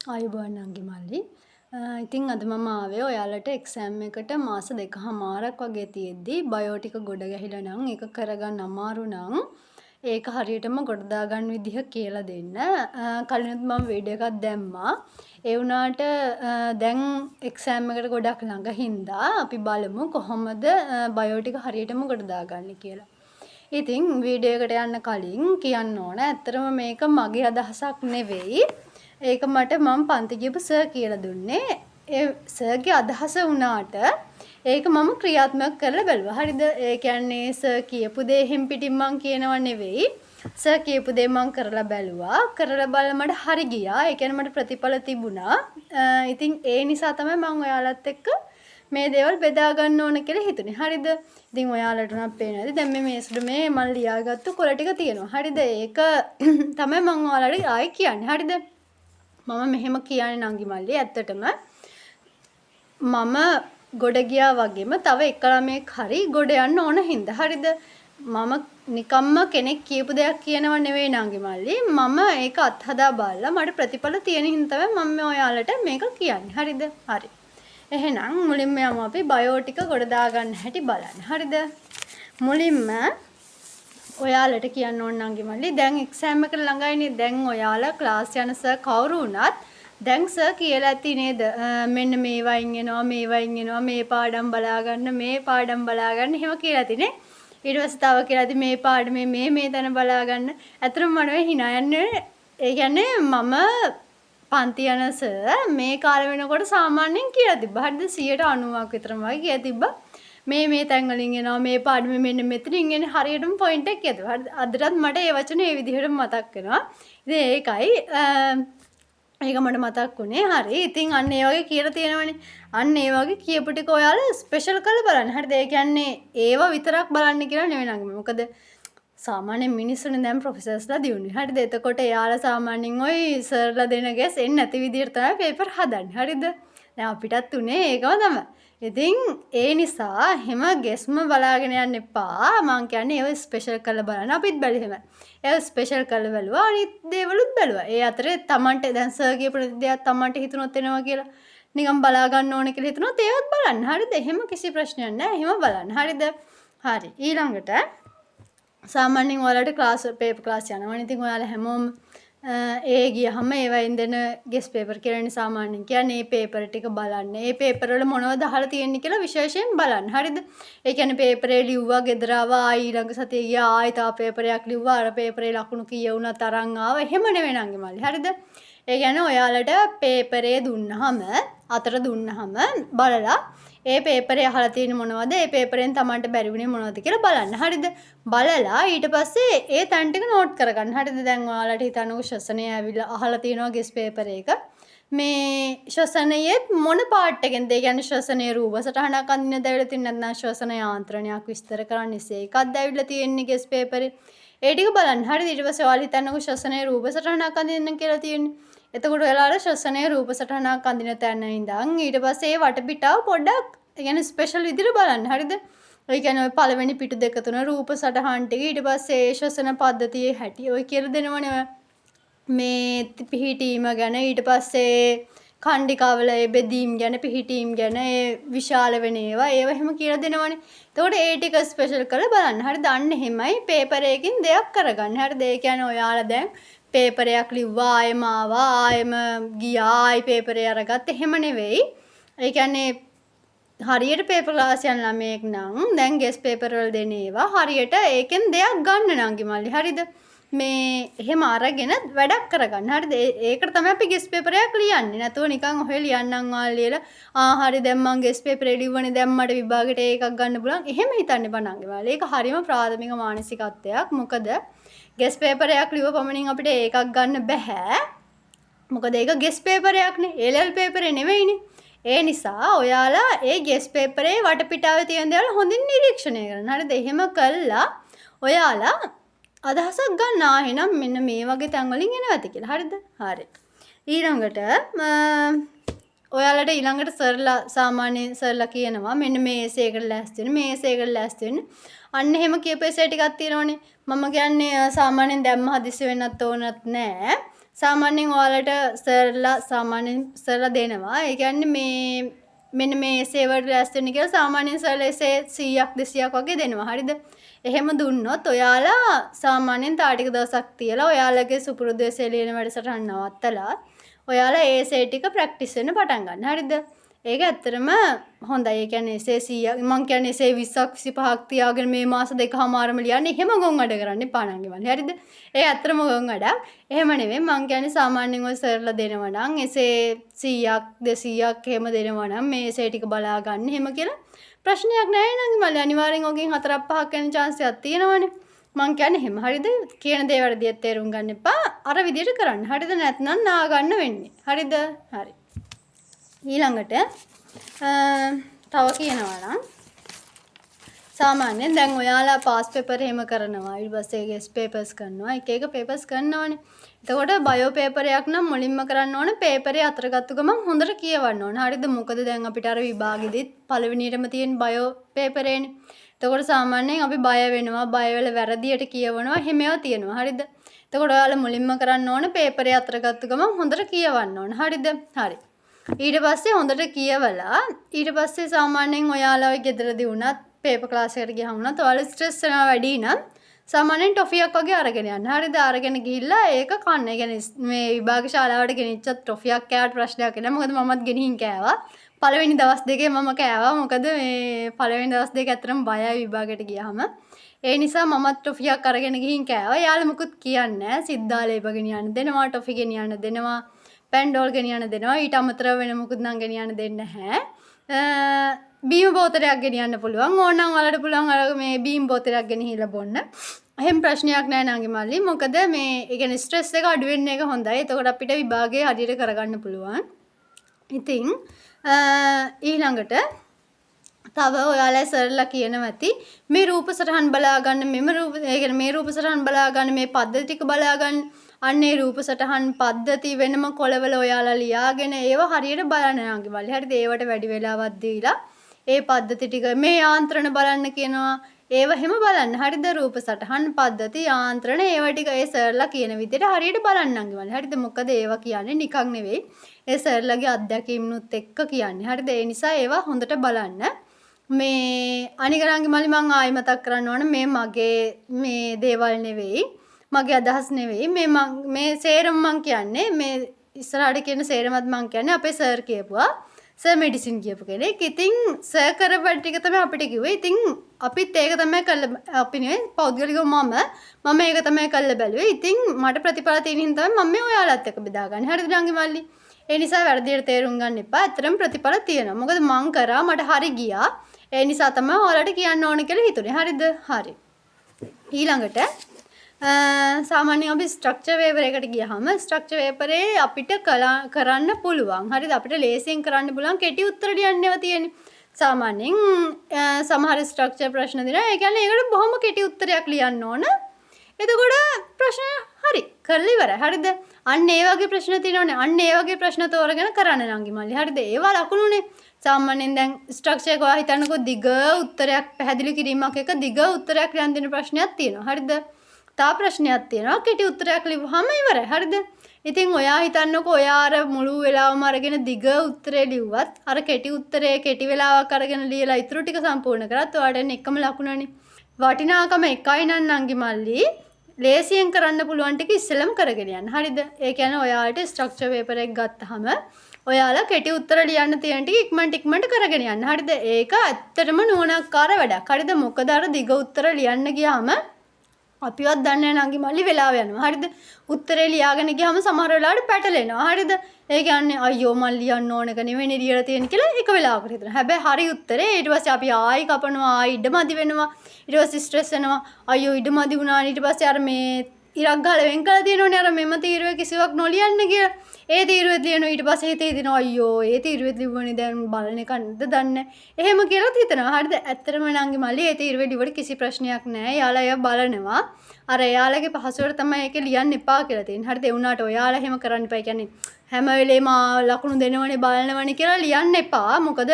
ආයුබෝවන් නංගි මල්ලි. ඉතින් අද මම ආවේ ඔයාලට එක්සෑම් එකට මාස 2කමාරක් වගේ තියෙද්දි බයෝ ටික ගොඩ ගැහිලා නම් ඒක කරගන්න අමාරු නම් ඒක හරියටම ගොඩ දාගන්න විදිහ කියලා දෙන්න. කලිනුත් මම වීඩියෝ එකක් දැම්මා. ඒ වුණාට දැන් එක්සෑම් එකට ගොඩක් ළඟ හින්දා අපි බලමු කොහොමද බයෝ ටික හරියටම ගොඩ දාගන්නේ කියලා. ඉතින් වීඩියෝ එකට යන්න කලින් කියන්න ඕන ඇත්තටම මේක මගේ අදහසක් නෙවෙයි. ඒක මට මම පන්ති ගියපු සර් කියලා දුන්නේ. ඒ සර්ගේ අදහස වුණාට ඒක මම ක්‍රියාත්මක කරලා බැලුවා. හරිද? ඒ කියන්නේ සර් කියපු දේ හිම් පිටින් මං කියනව නෙවෙයි. සර් කියපු දේ මං කරලා බැලුවා. කරලා බලලා මට හරි ගියා. ඒ කියන්නේ මට ප්‍රතිඵල තිබුණා. ඉතින් ඒ නිසා තමයි මං ඔයාලත් එක්ක මේ දේවල් බෙදා ගන්න ඕන කියලා හිතුනේ. හරිද? ඉතින් ඔයාලට නම් පේනවා ඇති. දැන් මේ මේසුඩ මේ මම ලියාගත්තු කොළ ටික තියෙනවා. හරිද? ඒක තමයි මම ඔයාලට ආයෙ කියන්නේ. හරිද? මම මෙහෙම කියන්නේ නංගි මල්ලි ඇත්තටම මම ගොඩ ගියා වගේම තව එක ළමයෙක් හරි ගොඩ යන්න ඕන හින්දා. හරිද? මම නිකම්ම කෙනෙක් කියපු දෙයක් කියනව නෙවෙයි නංගි මල්ලි. මම ඒක අත්හදා බලලා මට ප්‍රතිඵල තියෙන හින්දා තමයි මම ඔයාලට මේක කියන්නේ. හරිද? හරි. එහෙනම් මුලින්ම යමු අපි බයෝ ටික ගොඩ දාගන්න හැටි බලන්න. හරිද? මුලින්ම ඔයාලට කියන්න ඕන නංගි මල්ලි දැන් එක්සෑම් එක ළඟයිනේ. දැන් ඔයාලා ක්ලාස් යන සර් කවුරු වුණත් දැන් සර් කියලා ඇති නේද? මෙන්න මේවයින් එනවා මේවයින් එනවා මේ පාඩම් බලා ගන්න මේ පාඩම් බලා ගන්න එහෙම කියලා ඇතිනේ. ඊට පස්සේ තව කියලා ඇති මේ පාඩමේ මේ තැන බලා ගන්න. ඇත්තටම මට මේ hina යන්නේ ඒ කියන්නේ මම පන්ති යන සර් මේ කාලේ වෙනකොට සාමාන්‍යයෙන් කියලා තිබ්බා. හරිද? 90ක් විතරම වගේ කියලා තිබ්බා. මේ තැන් වලින් එනවා මේ පාඩමේ මෙන්න මෙතනින් එන්නේ හරියටම පොයින්ට් එක කියනවා. අදටත් මට ඒ වචන ඒ විදිහටම මතක් වෙනවා. ඉතින් ඒකයි ඒක මට මතක් වුණේ. හරි. ඉතින් අන්න ඒ වගේ කියලා තියෙනවනේ. අන්න ඒ වගේ කියපු ටික ඔයාලා ස්පෙෂල් කරලා බලන්න. හරිද? ඒ කියන්නේ ඒව විතරක් බලන්න කියලා නෙවෙයි නංගි. මොකද සාමාන්‍ය මිනිස්සුනේ දැන් ප්‍රොෆෙසර්ස්ලා දිනුනේ. හරිද? එතකොට එයාලා සාමාන්‍යයෙන් ওই සර්ලා දෙන ගැස් එන්නේ නැති විදිහට තමයි පේපර් හදන්නේ. හරිද? දැන් අපිටත් උනේ ඒකම තමයි. ඉතින් ඒ නිසා හැම ගෙස්ම බලාගෙන යන්න එපා. මං කියන්නේ ඒව ස්පෙෂල් කරලා බලන්න. අපිත් බැලුවෙම. ඒව ස්පෙෂල් කරලා බැලුවා. අනිත් දේවලුත් බැලුවා. ඒ අතරේ Tamanට දැන් සර් කියපු දෙයක් Tamanට හිතුනොත් එනවා කියලා නිකන් බලා ගන්න ඕනේ කියලා හිතුනොත් ඒවත් බලන්න. හරිද? එහෙම කිසි ප්‍රශ්නයක් නැහැ. එහෙම බලන්න. හරිද? හරි. ඊළඟට සාමාන්‍යයෙන් ඔයාලට ක්ලාස් පේපර් ක්ලාස් යනවනේ. ඉතින් ඔයාලා හැමෝම ඒ ගියහම ඒවයින් දෙන ගෙස් පේපර් කියලානේ සාමාන්‍යයෙන් කියන්නේ. මේ පේපර් ටික බලන්න. මේ පේපර් වල මොනවද අහලා තියෙන්නේ කියලා විශේෂයෙන් බලන්න. හරිද? ඒ කියන්නේ පේපරේ ලිව්වා, ගෙදර ආවා, ආයි ඊළඟ සතියේ ගියා, ආයි තව පේපරයක් ලිව්වා, අර පේපරේ ලකුණු කීය වුණත් අරන් ආවා. එහෙම නෙවෙයි නංගි මල්ලි. හරිද? ඒ කියන්නේ ඔයාලට පේපරේ දුන්නාම අතට දුන්නාම බලලා ඒ පේපරේ අහලා තියෙන මොනවද? ඒ පේපරෙන් Tamanට බැරි වුණේ මොනවද කියලා බලන්න. හරිද? බලලා ඊට පස්සේ ඒ තැන් ටික නෝට් කරගන්න. හරිද? දැන් ඔයාලට හිතන්නකෝ ශ්වසනය ඇවිල්ලා අහලා තියෙනවා ගෙස් පේපර් එක. මේ ශ්වසනයේ මොන පාර්ට් එකෙන්ද? ඒ කියන්නේ ශ්වසනයේ රූප සටහනක් අඳින්න දැවිලා තියෙන නැත්නම් ශ්වසන යාන්ත්‍රණයක් විස්තර කරන්න ඉස්සේ එකක් දැවිලා තියෙන්නේ ගෙස් පේපරේ. ඒ ටික බලන්න. හරිද? ඊට පස්සේ ඔයාලා හිතන්නකෝ ශ්වසනයේ රූප සටහනක් අඳින්න කියලා තියෙන්නේ. එතකොට ඔයාලා ශ්වසනයේ රූප සටහනක් අඳින තැන ඉඳන් ඊට පස්සේ ඒ වටපිටාව පොඩ්ඩක් ඒ කියන්නේ ස්පෙෂල් විදිහට බලන්න. හරිද? ඒ කියන්නේ ඔය පළවෙනි පිටු දෙක තුන රූප සටහන් ටික ඊට පස්සේ ඒ ශ්වසන පද්ධතියේ හැටි ඔය කියලා දෙනවනේ ඔය. මේ පිහිටීම ගැන ඊට පස්සේ කණ්ඩිකාවල ඒ බෙදීම් ගැන පිහිටීම් ගැන ඒ විශාල වෙන ඒවා ඒව එහෙම කියලා දෙනවනේ. එතකොට ඒ ටික ස්පෙෂල් කරලා බලන්න. හරිද? අන්න එහෙමයි පේපර් එකකින් දෙයක් කරගන්න. හරිද? ඒ කියන්නේ ඔයාලා දැන් පේපරයක් ලිව්වා ආයෙම ආවා ආයෙම ගියා ආයි පේපරේ අරගත්ත එහෙම නෙවෙයි. ඒ කියන්නේ හරියට පේපර් ක්ලාස් යන ළමයෙක් නම් දැන් ගෙස් පේපර් වල දෙන ඒවා හරියට ඒකෙන් දෙයක් ගන්න නංගි මල්ලි. හරිද? මේ එහෙම අරගෙන වැඩක් කරගන්න. හරිද? ඒකට තමයි අපි ගෙස් පේපර් එකක් ලියන්නේ. නැතුව නිකන් ඔහෙ ලියන්නම් ලියලා හරි දැන් මං ගෙස් පේපරේ ලිව්වනේ දැන් මට විභාගෙට ඒකක් ගන්න පුළුවන්. එහෙම හිතන්න එපා නංගි මල්ලි. ඒක හරිම ප්‍රාථමික මානසිකත්වයක්. මොකද ගෙස් පේපර් එකක් ලිව්ව පමණින් අපිට ඒකක් ගන්න බෑ. මොකද ඒක ගෙස් පේපර් එකක්නේ. A level පේපරේ නෙවෙයිනේ. ඒ නිසා ඔයාලා ඒ ගෙස් පේපරේ වටපිටාවේ තියෙන දේවල් හොඳින් නිරීක්ෂණය කරන්න. හරිද? එහෙම කළා ඔයාලා අදහසක් ගන්න. එහෙනම් මෙන්න මේ වගේ තැන් වලින් එනවා ඇති කියලා. හරිද? හරි. ඊළඟට ඔයාලට ඊළඟට සර්ලා සාමාන්‍යයෙන් සර්ලා කියනවා මෙන්න මේ ඒසයකට ලෑස්ති වෙන්න මේ ඒසයකට ලෑස්ති වෙන්න. අන්න එහෙම කියපු ඒසය ටිකක් තියෙනවනේ. මම කියන්නේ සාමාන්‍යයෙන් දැම්ම හදිස්සි වෙන්නත් ඕනත් නෑ. සාමාන්‍යයෙන් ඔයාලට සර්ලා දෙනවා. ඒ කියන්නේ මේ මෙන්න මේ එසේ වලට ලෑස්ති වෙන්න කියලා සාමාන්‍යයෙන් සර්ලා එසේ 100ක් 200ක් වගේ දෙනවා. හරිද? එහෙම දුන්නොත් ඔයාලා සාමාන්‍යයෙන් තා ටික දවසක් තියලා ඔයාලගේ සුපුරුදු එසේ ලියන වැඩසටහන නවත්තලා ඔයාලා ඒ එසේ ටික ප්‍රැක්ටිස් වෙන්න පටන් ගන්න. හරිද? ඒක ඇත්තටම හොඳයි. ඒ කියන්නේ එසේ 100ක් මං කියන්නේ එසේ 20ක් 25ක් තියාගෙන මේ මාස දෙකමාරම ලියන්නේ එහෙම ගොන් වැඩ කරන්න එපා නංගි මල්ලි. හරිද? ඒ ඇත්තටම ගොන් වැඩක්. එහෙම නෙවෙයි මං කියන්නේ සාමාන්‍යයෙන් ඔය සර්ලා දෙනවා නම් එසේ 100ක් 200ක් එහෙම දෙනවා නම් මේ එසේ ටික බලා ගන්න එහෙම කියලා ප්‍රශ්නයක් නැහැ නංගි මල්ලි. අනිවාර්යෙන් ඔගෙන් 4ක් 5ක් යන chance එකක් තියෙනවනේ. මං කියන්නේ එහෙම. හරිද? කියන දේ වැරදියට තේරුම් ගන්න එපා. අර විදිහට කරන්න. හරිද? නැත්නම් නා ගන්න වෙන්නේ. හරිද? හරි. ඊළඟට තව කියනවා නම් සාමාන්‍යයෙන් දැන් ඔයාලා පාස් පේපර් එහෙම කරනවා ඊට පස්සේ ගෙස්ට් පේපර්ස් කරනවා එක පේපර්ස් කරනවානේ. එතකොට බයෝ පේපරයක් නම් මුලින්ම කරන්න ඕනේ පේපරේ අතරගත්තු ගමන් හොඳට කියවන්න ඕනේ. හරිද? මොකද දැන් අපිට අර විභාගෙදිත් පළවෙනියටම තියෙන බයෝ පේපරේනේ. එතකොට සාමාන්‍යයෙන් අපි බය වෙනවා, බය වෙලා වැරදියට කියවනවා, එහෙම ඒවා තියෙනවා. හරිද? එතකොට ඔයාලා මුලින්ම කරන්න ඕනේ පේපරේ අතරගත්තු ගමන් හොඳට කියවන්න ඕනේ. හරිද? හරි. ඊට පස්සේ හොඳට කියවලා ඊට පස්සේ සාමාන්‍යයෙන් ඔයාලා ඔය ගෙදරදී වුණත් පේපර් ක්ලාස් එකට ගියාම වුණත් ඔයාලා ස්ට්‍රෙස් වෙනවා වැඩි නම් සාමාන්‍යයෙන් ටොෆියක් වගේ අරගෙන යන්න. හරිද? අරගෙන ගිහිල්ලා ඒක කන්න. ඒ කියන්නේ මේ විභාග ශාලාවට ගෙනිච්චත් ටොෆියක් කෑවට ප්‍රශ්නයක් නෑ. මොකද මමත් ගෙනිහින් කෑවා. පළවෙනි දවස් දෙකේ මම කෑවා. මොකද මේ පළවෙනි දවස් දෙක ඇත්තටම බයයි විභාගයට ගියාම. ඒ නිසා මමත් ටොෆියක් අරගෙන ගිහින් කෑවා. යාළුවා මුකුත් කියන්නේ නෑ. සිද්ධාලේප ගෙනියන්න දෙනවා, ටොෆි ගෙනියන්න දෙනවා. පැන්ඩෝල් ගෙනියන්න දෙනවා. ඊට අමතරව වෙන මොකුත් නම් ගෙනියන්න දෙන්නේ නැහැ. බීම බෝතලයක් ගෙනියන්න පුළුවන්. ඕනනම් ඔයාලට පුළුවන් අර මේ බීම බෝතලයක් ගෙනහිලා බොන්න. එහෙම ප්‍රශ්නයක් නැහැ නංගි මල්ලි. මොකද මේ ඒ කියන්නේ ස්ට්‍රෙස් එක අඩු වෙන එක හොඳයි. එතකොට අපිට විභාගයේ හරියට කරගන්න පුළුවන්. ඉතින් ඊළඟට තව ඔයාලා සර්ලා කියනවා ඇති මේ රූප සටහන් බලා ගන්න මේ රූප සටහන් බලා ගන්න මේ පද්ධති ටික බලා ගන්න අන්නේ රූප සටහන් පද්ධති වෙනම කොළවල ඔයාලා ලියාගෙන ඒව හරියට බලන්න නංගි මල්ලි. හරිද? ඒවට වැඩි වෙලාවක් දීලා ඒ පද්ධති ටික මේ යාන්ත්‍රණ බලන්න කියනවා. ඒව හැම බලන්න. හරිද? රූප සටහන් පද්ධති යාන්ත්‍රණ ඒව ටික ඒ සර්ලා කියන විදිහට හරියට බලන්න නංගි මල්ලි. හරිද? මොකද ඒව කියන්නේ නිකන් නෙවෙයි. ඒ සර්ලාගේ අත්දැකීම්නුත් එක්ක කියන්නේ. හරිද? ඒ නිසා ඒව හොඳට බලන්න. මේ අනික නංගි මල්ලි මං ආයි මතක් කරන්න ඕන මේ මගේ මේ දේවල් නෙවෙයි. මගේ අදහස් නෙවෙයි මේ සේරම මං කියන්නේ මේ ඉස්සරහට කියන සේරමත් මං කියන්නේ අපේ සර් කියපුවා සර් මෙඩිසින් කියපු කෙනෙක්. ඉතින් සර් කරපු ටික තමයි අපිට කිව්වේ. ඉතින් අපිත් ඒක තමයි කරලා අපි නෙවෙයි පෞද්ගලිකව මම ඒක තමයි කරලා බැලුවේ. ඉතින් මට ප්‍රතිඵල තියෙන හින්දා තමයි මම මේ ඔයාලත් එක්ක බෙදාගන්නේ. හරිද නංගි මල්ලි? ඒ නිසා වැරදියට තේරුම් ගන්න එපා. ඇත්තටම ප්‍රතිඵල තියෙනවා. මොකද මං කරා මට හරි ගියා. ඒ නිසා තමයි ඔයාලට කියන්න ඕන කියලා හිතුනේ. හරිද? හරි. ඊළඟට සාමාන්‍යයෙන් අපි ස්ට්‍රක්චර් පේපර් එකට ගියාම ස්ට්‍රක්චර් පේපරේ අපිට කරන්න පුළුවන්. හරිද? අපිට ලේසියෙන් කරන්න පුළුවන් කෙටි උත්තර ලියන්නව තියෙන්නේ. සාමාන්‍යයෙන් සමහර ස්ට්‍රක්චර් ප්‍රශ්න දිනා ඒ කියන්නේ ඒකට බොහොම කෙටි උත්තරයක් ලියන්න ඕන. එතකොට ප්‍රශ්න හරි කරලා ඉවරයි. හරිද? අන්න ඒ වගේ ප්‍රශ්න තියෙනවනේ. අන්න ඒ වගේ ප්‍රශ්න තෝරගෙන කරන්න නංගි මල්ලි. හරිද? ඒවා ලකුණුනේ. සාමාන්‍යයෙන් දැන් ස්ට්‍රක්චර් එක ඔයා හිතන්නකෝ දිග උත්තරයක් පැහැදිලි කිරීමක් එක දිග උත්තරයක් ලියන්න දෙන ප්‍රශ්නයක් තියෙනවා. හරිද? තා ප්‍රශ්නයක් තියෙනවා කෙටි උත්තරයක් ලිව්වහම ඉවරයි. හරිද? ඉතින් ඔයා හිතන්නකෝ ඔයා අර මුළු වෙලාවම අරගෙන දිග උත්තරේ ලිව්වත් අර කෙටි උත්තරේ කෙටි වෙලාවක් අරගෙන ලියලා ඊටු ටික සම්පූර්ණ කරත් ඔයාට එන්නේ එකම ලකුණනේ. වටිනාකම එකයි නම් නංගි මල්ලි. ලේසියෙන් කරන්න පුළුවන් ටික ඉස්සෙල්ලම කරගෙන යන්න. හරිද? ඒ කියන්නේ ඔයාලට ස්ට්‍රක්චර් පේපර් එක ගත්තාම ඔයාලා කෙටි උත්තර ලියන්න තියෙන ටික ඉක්මනට කරගෙන යන්න. හරිද? ඒක ඇත්තටම නුවණක්කාර වැඩක්. හරිද? මොකද අර දිග උත්තර ලියන්න ගියාම අපිවත් දන්නේ නැහැ නංගි මල්ලි වෙලාව යනවා. හරිද? උත්තරේ ලියාගෙන ගියාම සමහර වෙලාවට පැටලෙනවා. හරිද? ඒ කියන්නේ අයියෝ මල් ලියන්න ඕනක නෙවෙයි ලියලා තියෙන කියලා එක වෙලාවකට හිතනවා. හැබැයි හරි උත්තරේ ඊට පස්සේ අපි ආයි කපනවා, ආයි ඉඩමදි වෙනවා. ඊට පස්සේ ස්ට්‍රෙස් වෙනවා. අයියෝ ඉඩමදි වුණා. ඊට පස්සේ අර මේ ඉරක් ගහලා වෙන් කරලා තියෙනෝනේ අර මෙම තීරුවේ කිසිවක් නොලියන්න කියලා. ඒ තීරුවෙත් ලියනවා ඊට පස්සේ හිතේ හිතෙනවා අයියෝ ඒ තීරුවෙත් ලිව්වනේ දැන් බලන එක නේද දන්නේ. එහෙම කියලාත් හිතනවා. හරිද? ඇත්තටම නංගි මල්ලි ඒ තීරුවේ ලිව්වට කිසි ප්‍රශ්නයක් නැහැ. යාලා ඒවා බලනවා. අර එයාලගේ පහසුවට තමයි ඒක ලියන්න එපා කියලා තියෙන්නේ. හරිද? ඒ වුණාට ඔයාලා එහෙම කරන්න එපා. කියන්නේ හැම වෙලේම ලකුණු දෙනවනේ බලනවනේ කියලා ලියන්න එපා. මොකද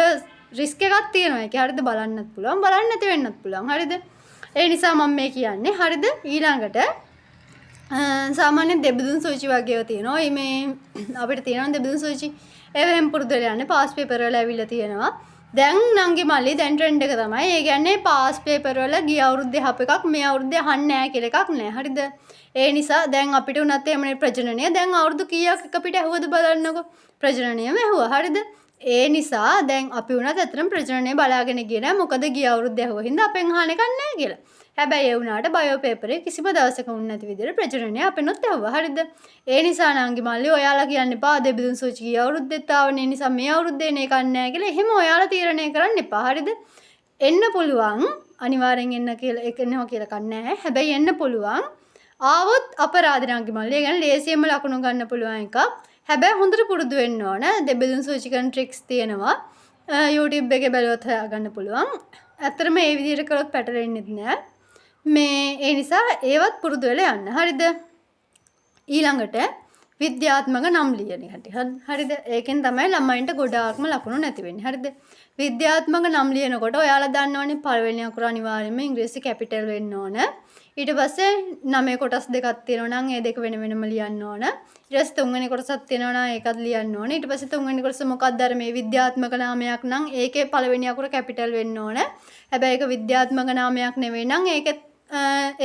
රිස්ක් එකක් තියෙනවා. ඒක හරිද? බලන්නත් පුළුවන්, බලන්න නැති වෙන්නත් පුළුවන්. හරිද? ඒ නිසා මම මේ කියන්නේ. හරිද? ඊළඟට සාමාන්‍යයෙන් දෙබිදුන් සූචි වගේව තියෙනවා. මේ අපිට තියෙනවා දෙබිදුන් සූචි. ඒවෙන් පුරුදු වෙලා යන්නේ පාස් පේපර් වල ඇවිල්ලා තියෙනවා. දැන් නංගි මල්ලි දැන් ට්‍රෙන්ඩ් එක තමයි. ඒ කියන්නේ පාස් පේපර් වල ගිය අවුරුද්දේ හප් එකක් මේ අවුරුද්දේ අහන්නේ නැහැ කියලා එකක් නැහැ. හරිද? ඒ නිසා දැන් අපිට උනත් එමනේ ප්‍රජනනය දැන් අවුරුදු කීයක් අපිට ඇහුවද බලන්නකො. ප්‍රජනනයම ඇහුවා. හරිද? ඒ නිසා දැන් අපි උනත් අතරම ප්‍රජනනය බලාගෙන ගියේ නැහැ. මොකද ගිය අවුරුද්දේ ඇහුවා හින්දා අපෙන් අහන්න එකක් නැහැ කියලා. හැබැයි ඒ වුණාට බයෝ පේපරේ කිසිම දවසක වුණ නැති විදිහට ප්‍රජනනය අපෙනොත් ඇහුවා. හරිද? ඒ නිසා නංගි මල්ලි ඔයාලා කියන්න එපා දෙබිදුන් සූචි ගිය අවුරුද්දෙත් ආවනේ නිසා මේ අවුරුද්දේ නේ කන්නේ කියලා. එහෙම ඔයාලා තීරණය කරන්න එපා. හරිද? එන්න පුළුවන් අනිවාර්යෙන් එන්න කියලා එනවා කියලා කන්නේ නැහැ. හැබැයි එන්න පුළුවන්. ආවොත් අපරාධ නංගි මල්ලි. ඒ කියන්නේ ලේසියෙන්ම ලකුණු ගන්න පුළුවන් එකක්. හැබැයි හොඳට පුරුදු වෙන්න ඕන. දෙබිදුන් සූචි කරන ට්‍රික්ස් තියෙනවා. YouTube එකේ බැලුවොත් හොයාගන්න පුළුවන්. ඇත්තටම මේ විදිහට කරොත් පැටලෙන්නේ නැහැ. මේ ඒ නිසා ඒවත් පුරුදු වෙලා යන්න. හරිද? ඊළඟට විද්‍යාත්මක නම් ලියන හැටි. හරිද? ඒකෙන් තමයි ළමයින්ට ගොඩාක්ම ලකුණු නැති වෙන්නේ. හරිද? විද්‍යාත්මක නම් ලියනකොට ඔයාලා දන්නවනේ පළවෙනි අකුර අනිවාර්යයෙන්ම ඉංග්‍රීසි කැපිටල් වෙන්න ඕන. ඊට පස්සේ 9 කොටස් දෙකක් තියෙනවා නම් ඒ දෙක වෙන වෙනම ලියන්න ඕන. ඊට පස්සේ තුන්වෙනි කොටසක් තියෙනවා නම් ඒකත් ලියන්න ඕන. ඊට පස්සේ තුන්වෙනි කොටස මොකක්ද අර මේ විද්‍යාත්මක නාමයක් නම් ඒකේ පළවෙනි අකුර කැපිටල් වෙන්න ඕන. හැබැයි ඒක විද්‍යාත්මක නාමයක් නෙවෙයි නම්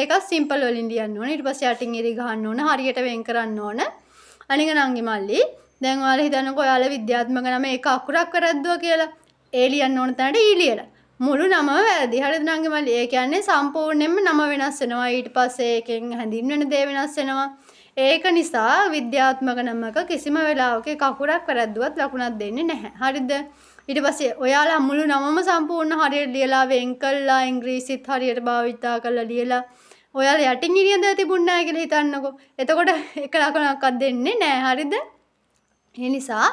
ඒක සිම්පල් වලින් ලියන්න ඕන. ඊට පස්සේ යටින් ඉරි ගහන්න ඕන. හරියට වෙන් කරන්න ඕන. අනික නංගි මල්ලි දැන් ඔයාලා හිතන්නකෝ ඔයාලා විද්‍යාත්මක නම එක අකුරක් කරද්දුවා කියලා. ඒ ලියන්න ඕන තැනට ඊ ලියලා. මුළු නමම වැරදි. හරිද නංගි මල්ලි? ඒ කියන්නේ සම්පූර්ණයෙන්ම නම වෙනස් වෙනවා. ඊට පස්සේ ඒකෙන් හැඳින්වෙන දේ වෙනස් වෙනවා. ඒක නිසා විද්‍යාත්මක නමක කිසිම වෙලාවක එක අකුරක් වැරද්දුවත් ලකුණක් දෙන්නේ නැහැ. හරිද? ඊට පස්සේ ඔයාලා මුළු නමම සම්පූර්ණ හරියට ලියලා වෙන් කළා ඉංග්‍රීසිත් හරියට භාවිතා කරලා ලියලා ඔයාලා යටින් ඉරියඳ තිබුණ නැහැ කියලා හිතන්නකෝ. එතකොට එක ලකුණක්වත් දෙන්නේ නැහැ. හරිද? ඒ නිසා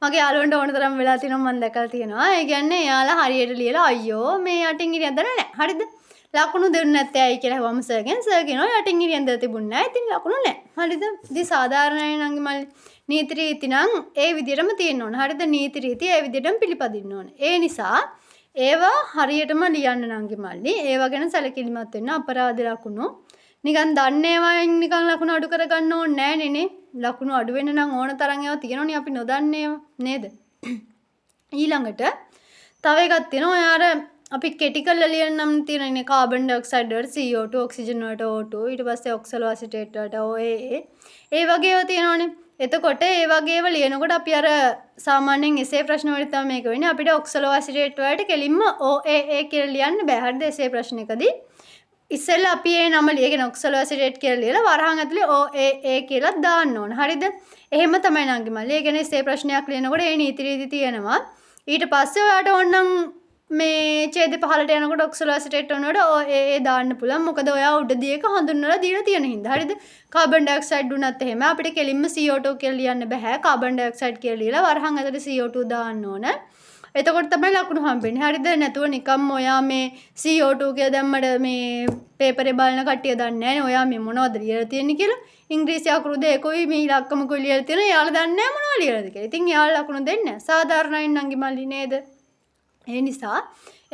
මගේ යාළුවන්ට ඕන තරම් වෙලා තියෙනවා මම දැකලා තියෙනවා. ඒ කියන්නේ එයාලා හරියට ලියලා අයියෝ මේ යටින් ඉරියඳ නැහැ. හරිද? ලකුණු දෙන්නේ නැත්තේ ඇයි කියලා හවම සර්ගෙන් සර් කියනවා යටින් ඉරියඳ තිබුණ නැහැ. ඉතින් ලකුණු නැහැ. හරිද? ඉතින් සාධාරණයි නංගි මල්ලි. නීති රීති නම් ඒ විදිහටම තියෙන්න ඕන. හරිද? නීති රීති ඒ විදිහටම පිළිපදින්න ඕන. ඒ නිසා ඒවා හරියටම ලියන්න නංගි මල්ලි. ඒවා ගැන සැලකිලිමත් වෙන්න අපරාධ ලකුණු. නිකන් දන්නේ වයින් නිකන් ලකුණු අඩු කරගන්න ඕනේ නෑ නේ. ලකුණු අඩු වෙන්න නම් ඕන තරම් ඒවා තියෙනවනේ අපි නොදන්නේ නේද? ඊළඟට තව එකක් තියෙනවා. ඔයාර අපි කෙටි කරලා ලියන්න නම් තියෙනනේ කාබන් ඩයොක්සයිඩ් වලට CO2 ඔක්සිජන් වලට O2 ඊට පස්සේ ඔක්සලෝ ඇසිටේට් වලට OAA ඒ වගේ ඒවා තියෙනවනේ. එතකොට ඒ වගේ ඒවා ලියනකොට අපි අර සාමාන්‍යයෙන් එසේ ප්‍රශ්න වලට තමයි මේක වෙන්නේ. අපිට ඔක්සලෝ ඇසිටේට් වලට කෙලින්ම OAA කියලා ලියන්න බෑ. හරිද? එසේ ප්‍රශ්නයකදී ඉස්සෙල්ලා අපි ඒ නම ලියගෙන ඔක්සලෝ ඇසිටේට් කියලා ලියලා වරහන් ඇතුලේ OAA කියලා දාන්න ඕන. හරිද? එහෙම තමයි නංගි මල්ලි. ඒ කියන්නේ එසේ ප්‍රශ්නයක් ලියනකොට ඒ නීති රීති තියෙනවා. ඊට පස්සේ ඔයාලට ඕනනම් මේ ඡේද පහලට යනකොට ඔක්සලෝ ඇසිටේට් වුණාට OAA දාන්න පුළුවන්. මොකද ඔයා උඩදී එක හඳුන්වලා දීලා තියෙන හින්දා. හරිද? කාබන් ඩයොක්සයිඩ් උනත් එහෙම අපිට කෙලින්ම CO2 කියලා ලියන්න බෑ. කාබන් ඩයොක්සයිඩ් කියලා ලියලා වරහන් ඇතුලේ CO2 දාන්න ඕන. එතකොට තමයි ලකුණු හම්බෙන්නේ. හරිද? නැතුව නිකම්ම ඔයා මේ CO2 කියලා දැම්මඩ මේ පේපරේ බලන කට්ටිය දන්නේ නැහැ. ඔයා මේ මොනවද ලියලා තියෙන්නේ කියලා. ඉංග්‍රීසි අකුරු දෙකකුයි මේ ඉලක්කමකුයි ලියලා තියෙනවා. එයාලා දන්නේ නැහැ මොනවද ලියලාද කියලා. ඉතින් එයාලා ලකුණු දෙන්නේ නැහැ. සාධාරණයි නංගි මල්ලි නේද? ඒ නිසා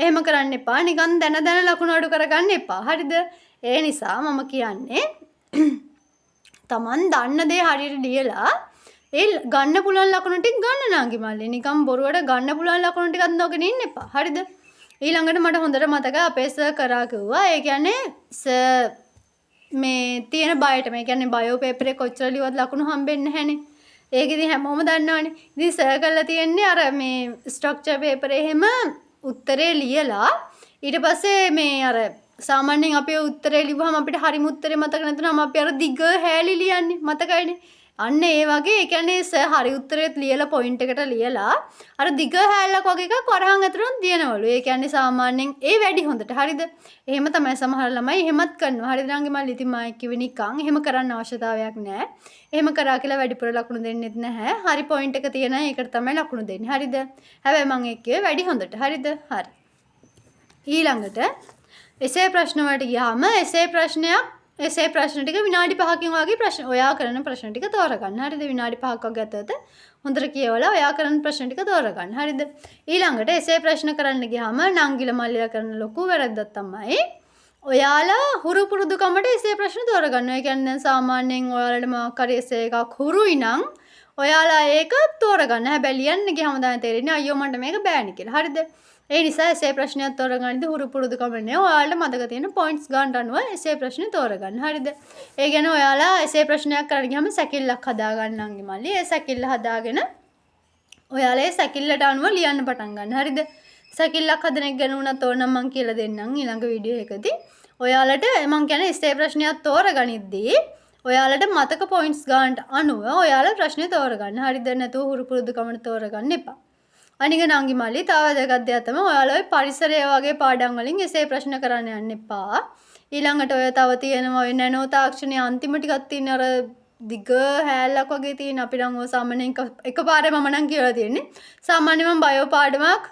එහෙම කරන්න එපා. නිකන් දැන ලකුණු අඩු කරගන්න එපා. හරිද? ඒ නිසා මම කියන්නේ Taman දන්න දේ හරියට ලියලා ඒ ගන්න පුළුවන් ලකුණු ටික ගන්න නංගි මල්ලි. නිකන් බොරුවට ගන්න පුළුවන් ලකුණු ටිකක් නොගෙන ඉන්න එපා. හරිද? ඊළඟට මට හොඳට මතකයි අපේ සර් කරා කිව්වා. ඒ කියන්නේ සර් මේ තියෙන බයටම ඒ කියන්නේ බයෝ පේපරේ කොච්චර ලියුවත් ලකුණු හම්බෙන්නේ නැහනේ. ඒක ඉතින් හැමෝම දන්නවනේ. ඉතින් සර් කරලා තියෙන්නේ අර මේ ස්ට්‍රක්චර් පේපරේ එහෙම උත්තරේ ලියලා ඊට පස්සේ මේ අර සාමාන්‍යයෙන් අපි උත්තරේ ලිව්වහම අපිට හරිම උත්තරේ මතක නැතුනම අපි අර දිග හැලි ලියන්නේ මතකයිනේ. අන්න ඒ වගේ ඒ කියන්නේ සර් හරි උත්තරේත් ලියලා පොයින්ට් එකට ලියලා අර දිග හැලක් වගේ එකක් වරහන් ඇතුළෙන් දිනවලු. ඒ කියන්නේ සාමාන්‍යයෙන් ඒ වැඩි හොඳට. හරිද? එහෙම තමයි සමහර ළමයි එහෙමත් කරනවා. හරිද නංගි මල්ලි? ඉතින් මම කිව්වේ නිකන් එහෙම කරන්න අවශ්‍යතාවයක් නැහැ. එහෙම කරා කියලා වැඩිපුර ලකුණු දෙන්නෙත් නැහැ. හරි පොයින්ට් එක තියෙන ඒකට තමයි ලකුණු දෙන්නේ. හරිද? හැබැයි මම කිව්වේ වැඩි හොඳට. හරිද? හරි. ඊළඟට එසේ ප්‍රශ්න වලට ගියාම එසේ ප්‍රශ්න ටික විනාඩි 5කින් වගේ ප්‍රශ්න ඔයා කරන ප්‍රශ්න ටික තෝරගන්න. හරිද? විනාඩි 5ක් වගේ ගතවත හොඳට කියවලා ඔයා කරන ප්‍රශ්න ටික තෝරගන්න. හරිද? ඊළඟට එසේ ප්‍රශ්න කරන්න ගියාම නංගිල මල්ලිලා කරන ලොකු වැරද්දක් තමයි ඔයාලා හුරු පුරුදුකමට එසේ ප්‍රශ්න තෝරගන්න. ඒ කියන්නේ දැන් සාමාන්‍යයෙන් ඔයාලට මොකක් හරි එසේ එකක් හුරුයි නම් ඔයාලා ඒක තෝරගන්න. හැබැයි ලියන්න ගියාම තමයි තේරෙන්නේ අයියෝ මට මේක බෑනේ කියලා. හරිද? ඒ නිසා එසේ ප්‍රශ්නයක් තෝරගන්නදී හුරු පුරුදුකම නේ. ඔයාලට මතක තියෙන පොයින්ට්ස් ගන්න අනුව එසේ ප්‍රශ්නේ තෝරගන්න. හරිද? ඒ කියන්නේ ඔයාලා එසේ ප්‍රශ්නයක් කරගෙන ගියාම සැකිල්ලක් හදාගන්න අංගි මල්ලි. ඒ සැකිල්ල හදාගෙන ඔයාලා ඒ සැකිල්ලට අනුව ලියන්න පටන් ගන්න. හරිද? සැකිල්ලක් හදන එක ගැන උනත් ඕනනම් මම කියලා දෙන්නම් ඊළඟ වීඩියෝ එකදී. ඔයාලට මම කියන්නේ එසේ ප්‍රශ්නයක් තෝරගනිද්දී ඔයාලට මතක පොයින්ට්ස් ගන්නට අනුව ඔයාලා ප්‍රශ්නේ තෝරගන්න. හරිද? නැතුව හුරු පුරුදුකමට තෝරගන්න එපා. අනික නංගි මල්ලි තව වැදගත් දෙයක් තමයි ඔයාලා ඔය පරිසරය වගේ පාඩම් වලින් එසේ ප්‍රශ්න කරන්න යන්න එපා. ඊළඟට ඔය තව තියෙනවා ඔය නැනෝ තාක්ෂණයේ අන්තිම ටිකක් තියෙන අර දිග හැලක් වගේ තියෙන අපි නම් ඔය සාමාන්‍යයෙන් එකපාරේ මම නම් කියලා තියෙන්නේ. සාමාන්‍යයෙන් මම බයෝ පාඩමක්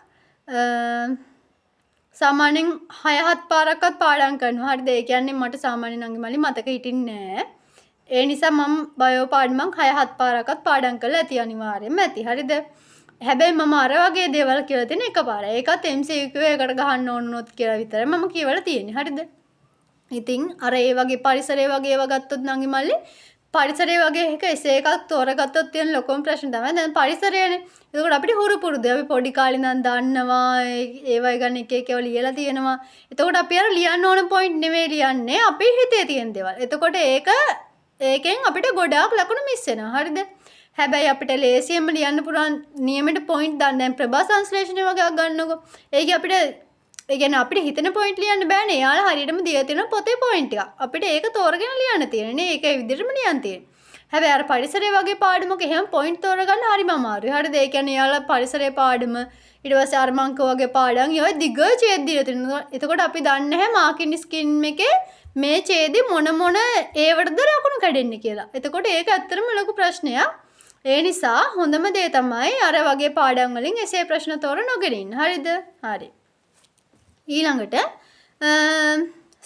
සාමාන්‍යයෙන් 6-7 පාරක්වත් පාඩම් කරනවා. හරිද? ඒ කියන්නේ මට සාමාන්‍ය නංගි මල්ලි මතක හිටින්නේ නැහැ. ඒ නිසා මම බයෝ පාඩමක් 6-7 පාරක්වත් පාඩම් කරලා ඇති අනිවාර්යයෙන්ම ඇති. හරිද? හැබැයි මම අර වගේ දේවල් කියලා තියෙන එකපාරයි. ඒකත් MCQ එකට ගහන්න ඕන නොත් කියලා විතරයි මම කියවලා තියෙන්නේ. හරිද? ඉතින් අර ඒ වගේ පරිසරය වගේ ඒවා ගත්තොත් නංගි මල්ලි පරිසරය වගේ එක එසේ එකක් තෝරගත්තොත් තියෙන ලොකුම ප්‍රශ්න තමයි දැන් පරිසරයනේ. ඒකට අපිට හුරු පුරුදු. අපි පොඩි කාලේ ඉඳන් දන්නවා ඒවයි ගන්න එක එක ඒවා ලියලා තියෙනවා. එතකොට අපි අර ලියන්න ඕන පොයින්ට් නෙමෙයි ලියන්නේ අපේ හිතේ තියෙන දේවල්. එතකොට ඒකෙන් අපිට ගොඩාක් ලකුණු මිස් වෙනවා. හරිද? හැබැයි අපිට ලේසියෙන්ම ලියන්න පුළුවන් නියමෙට පොයින්ට් දාන්න දැන් ප්‍රභා සංශ්ලේෂණය වගේ ගන්නකො. ඒක අපිට ඒ කියන්නේ අපිට හිතෙන පොයින්ට් ලියන්න බෑනේ. එයාලා හරියටම දීලා තියෙන පොතේ පොයින්ට් එක. අපිට ඒක තෝරගෙන ලියන්න තියෙන්නේ. ඒක ඒ විදිහටම ලියන්න තියෙන්නේ. හැබැයි අර පරිසරය වගේ පාඩමක එහෙම පොයින්ට් තෝරගන්න හරිම අමාරුයි. හරිද? ඒ කියන්නේ එයාලා පරිසරයේ පාඩම ඊට පස්සේ අර්මංක වගේ පාඩම් ඒවා දිග ඡේද දීලා තියෙනවා. එතකොට අපි දන්නේ නැහැ මාකින් ස්කීම් එකේ මේ ඡේදෙ මොන ඒවටද ලකුණු කැඩෙන්නේ කියලා. එතකොට ඒක ඇත්තටම ලොකු ප්‍රශ්නයක්. ඒ නිසා හොඳම දේ තමයි අර වගේ පාඩම් වලින් එසේ ප්‍රශ්න තෝර නොගෙන ඉන්න. හරිද? හරි. ඊළඟට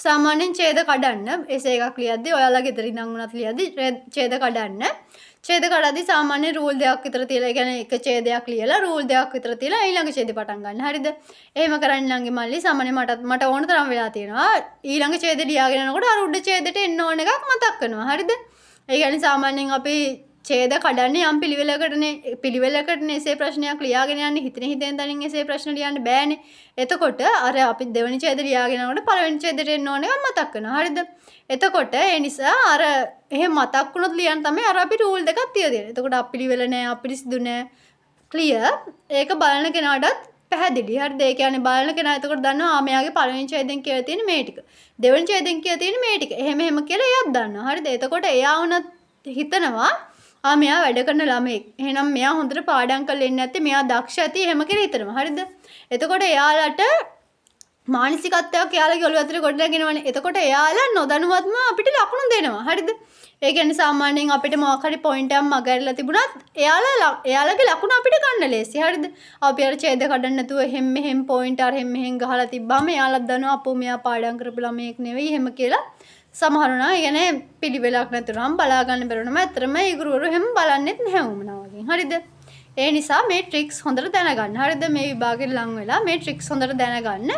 සාමාන්‍යයෙන් ඡේද කඩන්න එසේ එකක් ලියද්දී ඔයාලා ගෙදර ඉඳන් උනත් ලියද්දී ඡේද කඩන්න. ඡේද කඩද්දී සාමාන්‍ය රූල් දෙකක් විතර තියලා ඒ කියන්නේ එක ඡේදයක් ලියලා රූල් දෙකක් විතර තියලා ඊළඟ ඡේදෙ පටන් ගන්න. හරිද? එහෙම කරන්න නංගි මල්ලි සාමාන්‍ය මට ඕන තරම් වෙලා තියෙනවා. ඊළඟ ඡේදෙ ලියාගෙන යනකොට අර උඩ ඡේදෙට එන්න ඕන එකක් මතක් වෙනවා. හරිද? ඒ කියන්නේ සාමාන්‍යයෙන් අපි ඡේද කඩන්නේ යම් පිළිවෙලකටනේ එසේ ප්‍රශ්නයක් ලියාගෙන යන්නේ හිතෙන් තනින් එසේ ප්‍රශ්න ලියන්න බෑනේ. එතකොට අර අපි දෙවෙනි ඡේද ලියාගෙන යනකොට පළවෙනි ඡේදෙට එන්න ඕන එක මතක් වෙනවා. හරිද? එතකොට ඒ නිසා අර එහෙම මතක් වුණොත් ලියන්න තමයි අර අපි රූල් දෙකක් තියලා දෙන්නේ. එතකොට අපිලිවෙල නෑ අපිරිසිදු නෑ ක්ලියර්. ඒක බලන කෙනාටත් පැහැදිලි. හරිද? ඒ කියන්නේ බලන කෙනා එතකොට දන්නවා මෙයාගේ පළවෙනි ඡේදෙන් කියලා තියෙන මේ ටික. දෙවෙනි ඡේදෙන් කියලා තියෙන මේ ටික. එහෙම කියලා එයාත් දන්නවා. හරිද? එතකොට එයා වුණත් හිතනවා මෙයා වැඩ කරන ළමෙක්. එහෙනම් මෙයා හොඳට පාඩම් කරලා ඉන්නේ නැත්තේ මෙයා දක්ෂ ඇති එහෙම කියලා හිතනවා. හරිද? එතකොට එයාලට මානසිකත්වයක් එයාලගේ ඔළුව ඇතුලේ ගොඩනගෙනවනේ. එතකොට එයාලා නොදැනුවත්ම අපිට ලකුණු දෙනවා. හරිද? ඒ කියන්නේ සාමාන්‍යයෙන් අපිට මොකක් හරි පොයින්ට් එකක් මගහැරලා තිබුණත් එයාලගේ ලකුණු අපිට ගන්න ලේසි. හරිද? අපි අර ඡේද කඩන්න නැතුව මෙහෙම පොයින්ට් අර මෙහෙන් ගහලා තිබ්බාම එයාලත් දන්නවා අපෝ මෙයා පාඩම් කරපු ළමෙක් නෙවෙයි එහෙම කියලා. සමහරුණා කියන්නේ පිළිවෙලක් නැතුනම බලා ගන්න බැරුණම ඇත්තටම ඒ ගුරුවරු එහෙම බලන්නෙත් නැහැ වුණා වගේ. හරිද? ඒ නිසා මේ ට්‍රික්ස් හොඳට දැනගන්න. හරිද? මේ විභාගෙට ලං වෙලා මේ ට්‍රික්ස් හොඳට දැනගන්න.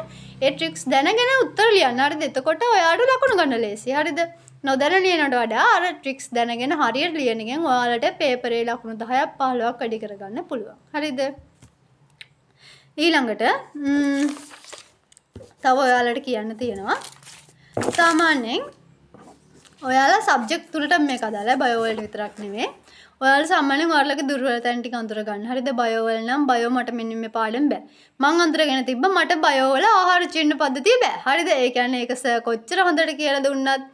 ඒ ට්‍රික්ස් දැනගෙන උත්තර ලියන්න. හරිද? එතකොට ඔයාලට ලකුණු ගන්න ලේසි. හරිද? නොදැන ලියනට වඩා අර ට්‍රික්ස් දැනගෙන හරියට ලියන එකෙන් ඔයාලට පේපරේ ලකුණු 10ක් 15ක් වැඩි කරගන්න පුළුවන්. හරිද? ඊළඟට තව ඔයාලට කියන්න තියෙනවා සාමාන්‍යයෙන් ඔයාලා සබ්ජෙක්ට් තුනට මේක අදාළයි බයෝ වලට විතරක් නෙමෙයි. ඔයාලා සාමාන්‍යයෙන් ඔයාලගේ දුර්වලතන් ටික අඳුර ගන්න. හරිද? බයෝ වල නම් බයෝ මට මෙන්න මේ පාඩම් බෑ. මං අඳුරගෙන තිබ්බ මට බයෝ වල ආහාර චින්න පද්ධතිය බෑ. හරිද? ඒ කියන්නේ ඒක සර් කොච්චර හොඳට කියලා දුන්නත්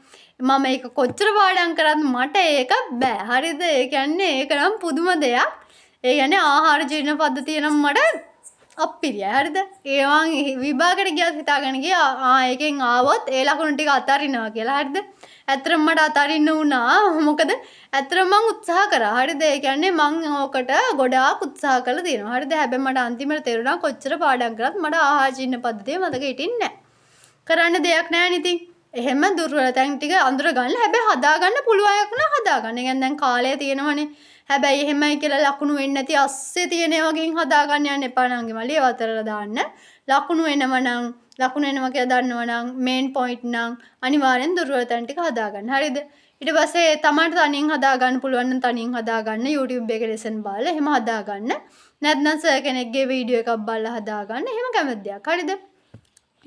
මම ඒක කොච්චර පාඩම් කරත් මට ඒක බෑ. හරිද? ඒ කියන්නේ ඒක නම් පුදුම දෙයක්. ඒ කියන්නේ ආහාර චින්න පද්ධතිය නම් මට අප්පිරියයි. හරිද? ඒවන් විභාගයට ගියත් හිතාගෙන ගියා ඒකෙන් ආවොත් ඒ ලකුණු ටික අතාරිනවා කියලා. හරිද? ඇත්තටම මට අතාරින්න වුණා. මොකද ඇත්තටම මං උත්සාහ කරා. හරිද? ඒ කියන්නේ මං ඕකට ගොඩාක් උත්සාහ කළා තියෙනවා. හරිද? හැබැයි මට අන්තිමට තේරුණා කොච්චර පාඩම් කරත් මට ආහාර චින්න පද්ධතිය මතක හිටින්නේ නැහැ. කරන්න දෙයක් නැහැ නේ ඉතින්. එහෙම දුර්වලතන් ටික අඳුර ගන්න. හැබැයි හදාගන්න පුළුවන් එකක් නා හදාගන්න. ඒ කියන්නේ දැන් කාලය තියෙනවනේ. හැබැයි එහෙමයි කියලා ලකුණු වෙන්නේ නැති අස්සේ තියෙන වගේ හදාගන්න යන්න එපා නංගි මල්ලි. ඒව අතරලා දාන්න. ලකුණු වෙනවා කියලා දන්නවනම් මේන් පොයින්ට් නම් අනිවාර්යෙන් දුර්වල තැන් ටික හදාගන්න. හරිද? ඊට පස්සේ තමන්ට තනියෙන් හදාගන්න පුළුවන් නම් තනියෙන් හදාගන්න. YouTube එකේ ලෙසන් බලලා එහෙම හදාගන්න. නැත්නම් සර් කෙනෙක්ගේ වීඩියෝ එකක් බලලා හදාගන්න. එහෙම කැමති දෙයක්. හරිද?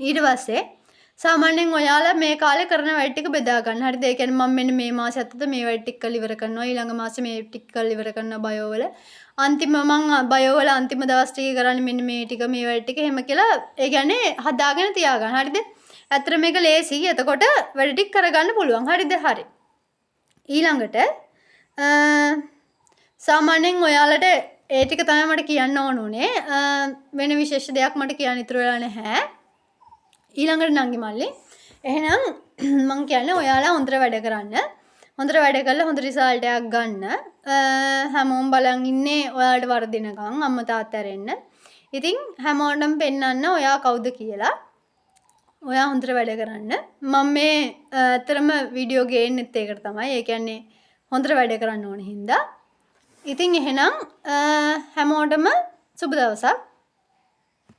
ඊට පස්සේ සාමාන්‍යයෙන් ඔයාලා මේ කාලේ කරන වැඩ ටික බෙදා ගන්න. හරිද? ඒ කියන්නේ මම මෙන්න මේ මාසෙ ඇතුළත මේ වැඩ ටික කරලා ඉවර කරනවා. ඊළඟ මාසෙ මේ ටික කරලා ඉවර කරනවා බයෝ වල. මම බයෝ වල අන්තිම දවස් ටිකේ කරන්නේ මෙන්න මේ ටික මේ වැඩ ටික එහෙම කියලා ඒ කියන්නේ හදාගෙන තියාගන්න. හරිද? ඇත්තට මේක ලේසි. එතකොට වැඩ ටික කරගන්න පුළුවන්. හරිද? හරි. ඊළඟට සාමාන්‍යයෙන් ඔයාලට ඒ ටික තමයි මට කියන්න ඕන උනේ. වෙන විශේෂ දෙයක් මට කියන්න ඉතුරු වෙලා නැහැ. ඊළඟට නංගි මල්ලි එහෙනම් මං කියන්නේ ඔයාලා හොඳට වැඩ කරන්න. හොඳට වැඩ කරලා හොඳ රිසල්ට් එකක් ගන්න. හැමෝම බලන් ඉන්නේ ඔයාලට වර්ධිනකම් අම්මා තාත්තා ඇරෙන්න. ඉතින් හැමෝටම පෙන්නන්න ඔයා කවුද කියලා. ඔයා හොඳට වැඩ කරන්න. මම මේ ඇත්තටම වීඩියෝ ගේන්නෙත් ඒකට තමයි. ඒ කියන්නේ හොඳට වැඩ කරන්න ඕන හින්දා. ඉතින් එහෙනම් හැමෝටම සුබ දවසක්.